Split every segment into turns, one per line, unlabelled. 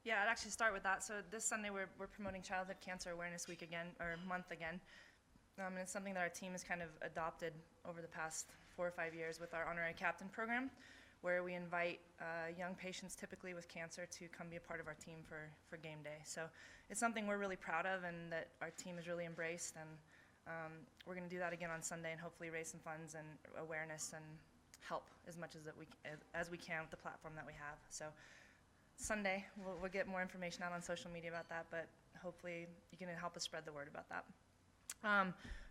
Yeah, I'd actually start with that. So this Sunday we're promoting Childhood Cancer Awareness Week again, or month again. And it's something that our team has kind of adopted over the past 4 or 5 years with our honorary captain program, where we invite young patients typically with cancer to come be a part of our team for game day. So it's something we're really proud of and that our team has really embraced, and we're going to do that again on Sunday and hopefully raise some funds and awareness and help as much as we can with the platform that we have. So Sunday, we'll get more information out on social media about that, but hopefully you can help us spread the word about that.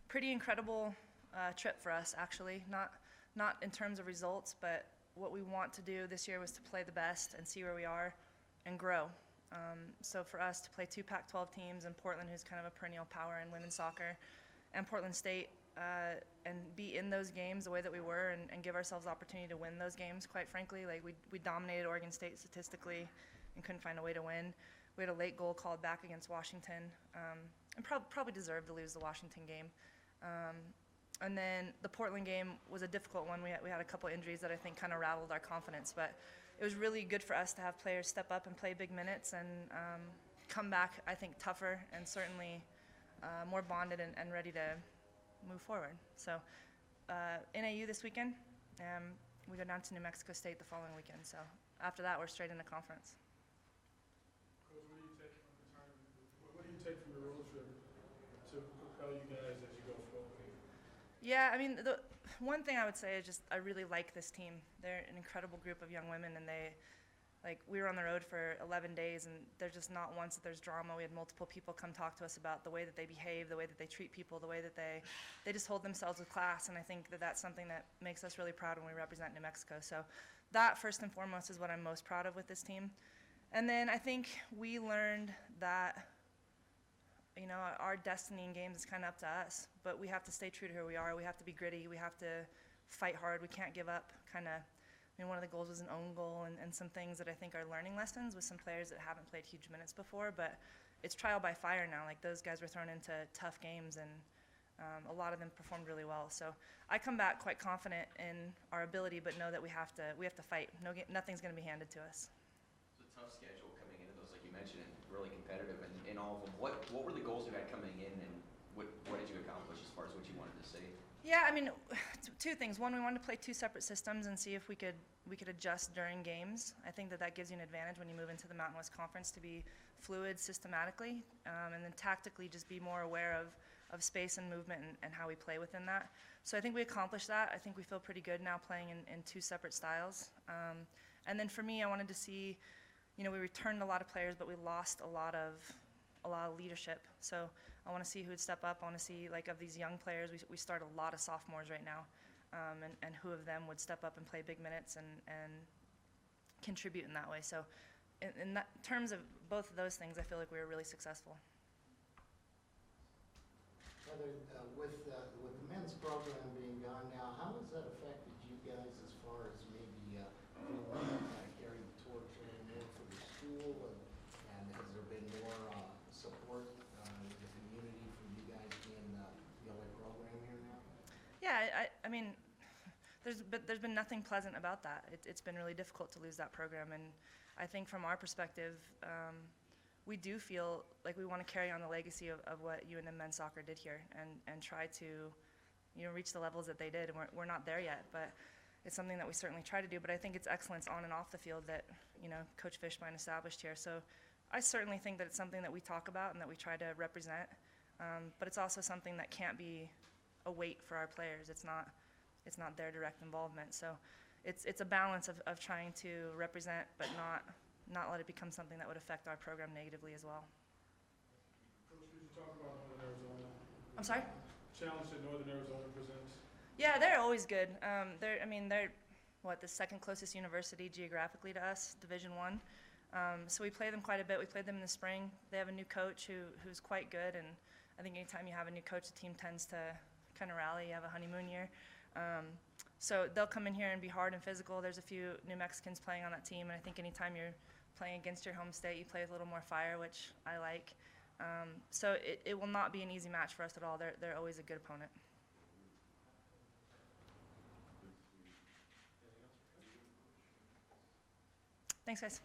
Pretty incredible trip for us, actually. Not in terms of results, but what we want to do this year was to play the best and see where we are and grow. So for us to play 2 Pac-12 teams in Portland, who's kind of a perennial power in women's soccer, and Portland State, and be in those games the way that we were and give ourselves the opportunity to win those games, quite frankly. Like we dominated Oregon State statistically and couldn't find a way to win. We had a late goal called back against Washington, and probably deserved to lose the Washington game. And then the Portland game was a difficult one. We had a couple injuries that I think kind of rattled our confidence, but it was really good for us to have players step up and play big minutes and come back, I think, tougher and certainly more bonded and ready to move forward. So NAU this weekend, we go down to New Mexico State the following weekend. So after that, we're straight into conference.
Coach, what do you take from the road trip to propel you guys as you go forward?
Yeah, I mean, the one thing I would say is just I really like this team. They're an incredible group of young women, and we were on the road for 11 days, and there's just not once that there's drama. We had multiple people come talk to us about the way that they behave, the way that they treat people, the way that they just hold themselves with class, and I think that that's something that makes us really proud when we represent New Mexico. So that, first and foremost, is what I'm most proud of with this team. And then I think we learned that, you know, our destiny in games is kind of up to us, but we have to stay true to who we are. We have to be gritty. We have to fight hard. We can't give up. One of the goals was an own goal and some things that I think are learning lessons with some players that haven't played huge minutes before, but it's trial by fire now. Like, those guys were thrown into tough games, and a lot of them performed really well. So I come back quite confident in our ability, but know that we have to fight. Nothing's going to be handed to us.
It's a tough schedule coming into those, like you mentioned, and really competitive in all of them. What were the goals you had coming in, and what did you accomplish as far as what you wanted to see?
Yeah, I mean, 2 things. One, we wanted to play 2 separate systems and see if we could adjust during games. I think that gives you an advantage when you move into the Mountain West Conference, to be fluid systematically, and then tactically just be more aware of space and movement and how we play within that. So I think we accomplished that. I think we feel pretty good now playing in 2 separate styles. And then for me, I wanted to see, you know, we returned a lot of players, but we lost a lot of leadership. So I want to see who would step up. I want to see, like, of these young players, we start a lot of sophomores right now, and who of them would step up and play big minutes and contribute in that way. So in terms of both of those things, I feel like we were really successful.
Heather, with the men's program being gone now, how has that affected you guys as far as maybe carrying the torch a little more for the school, and has there been more support in the community for you guys being the only program here now?
Yeah, I mean, there's been nothing pleasant about that. It's been really difficult to lose that program, and I think from our perspective, we do feel like we want to carry on the legacy of what UNM men's soccer did here, and try to, you know, reach the levels that they did. And we're not there yet, but it's something that we certainly try to do. But I think it's excellence on and off the field that, you know, Coach Fishbein established here. So I certainly think that it's something that we talk about and that we try to represent, but it's also something that can't be a weight for our players. It's not their direct involvement. So it's a balance of trying to represent, but not let it become something that would affect our program negatively as well.
Coach, could you talk about Northern Arizona?
I'm sorry?
Challenge that Northern Arizona presents.
Yeah, they're always good. They're the second closest university geographically to us, Division I. So we play them quite a bit. We played them in the spring. They have a new coach who's quite good, and I think anytime you have a new coach, the team tends to kind of rally. You have a honeymoon year. So they'll come in here and be hard and physical. There's a few New Mexicans playing on that team, and I think anytime you're playing against your home state, you play with a little more fire, which I like. So it will not be an easy match for us at all. They're always a good opponent. Thanks, guys.